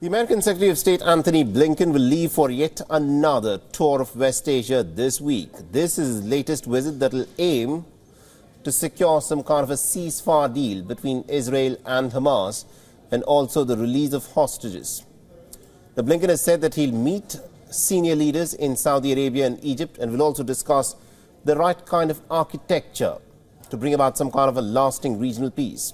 The American Secretary of State Antony Blinken will leave for yet another tour of West Asia this week. This is his latest visit that will aim to secure some kind of a ceasefire deal between Israel and Hamas and also the release of hostages. Now, Blinken has said that he'll meet senior leaders in Saudi Arabia and Egypt and will also discuss the right kind of architecture to bring about some kind of a lasting regional peace.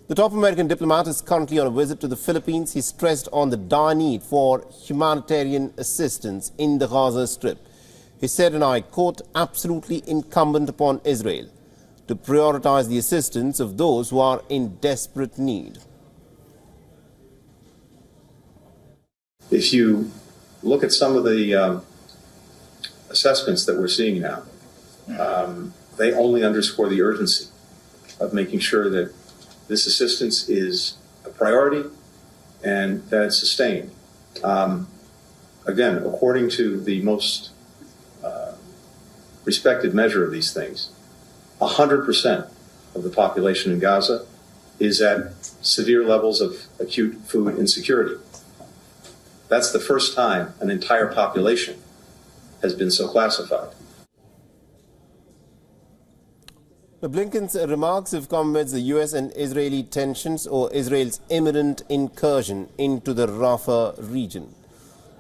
The top American diplomat is currently on a visit to the Philippines. He stressed on the dire need for humanitarian assistance in the Gaza Strip. He said, and I quote, absolutely incumbent upon Israel to prioritize the assistance of those who are in desperate need. If you look at some of the assessments that we're seeing now, they only underscore the urgency of making sure that this assistance is a priority and that it's sustained. Again, according to the most respected measure of these things, 100% of the population in Gaza is at severe levels of acute food insecurity. That's the first time an entire population has been so classified. Blinken's remarks have come amidst the U.S. and Israeli tensions over Israel's imminent incursion into the Rafah region.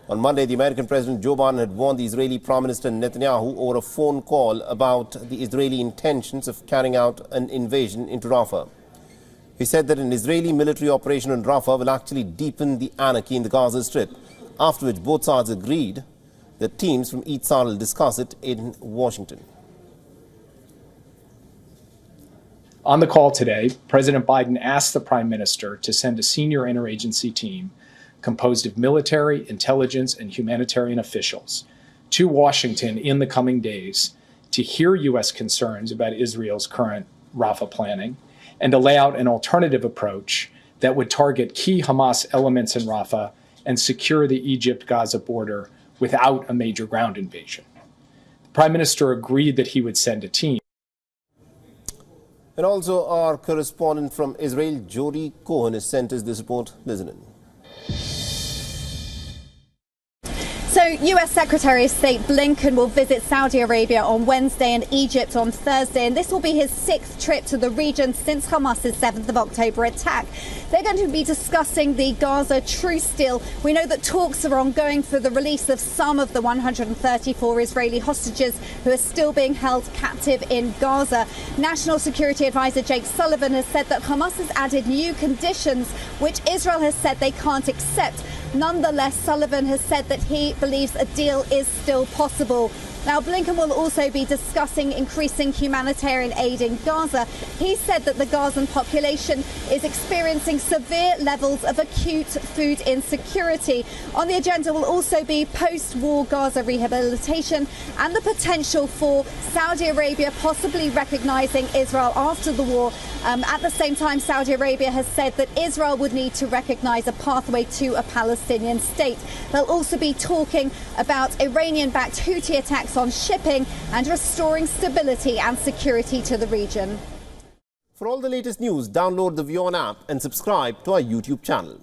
On Monday, the American President Joe Biden had warned the Israeli Prime Minister Netanyahu over a phone call about the Israeli intentions of carrying out an invasion into Rafah. He said that an Israeli military operation in Rafah will actually deepen the anarchy in the Gaza Strip, after which both sides agreed that teams from each side will discuss it in Washington. On the call today, President Biden asked the Prime Minister to send a senior interagency team composed of military, intelligence, and humanitarian officials to Washington in the coming days to hear U.S. concerns about Israel's current Rafah planning and to lay out an alternative approach that would target key Hamas elements in Rafah and secure the Egypt-Gaza border without a major ground invasion. The Prime Minister agreed that he would send a team. And also our correspondent from Israel, Jody Cohen, has sent us this report. Listen in. So, U.S. Secretary of State Blinken will visit Saudi Arabia on Wednesday and Egypt on Thursday, and this will be his 6th trip to the region since Hamas's 7th of October attack. They're going to be discussing the Gaza truce deal. We know that talks are ongoing for the release of some of the 134 Israeli hostages who are still being held captive in Gaza. National Security Advisor Jake Sullivan has said that Hamas has added new conditions which Israel has said they can't accept. Nonetheless, Sullivan has said that he believes a deal is still possible. Now, Blinken will also be discussing increasing humanitarian aid in Gaza. He said that the Gazan population is experiencing severe levels of acute food insecurity. On the agenda will also be post-war Gaza rehabilitation and the potential for Saudi Arabia possibly recognizing Israel after the war. At the same time, Saudi Arabia has said that Israel would need to recognize a pathway to a Palestinian state. They'll also be talking about Iranian-backed Houthi attacks on shipping and restoring stability and security to the region. For all the latest news, download the WION app and subscribe to our YouTube channel.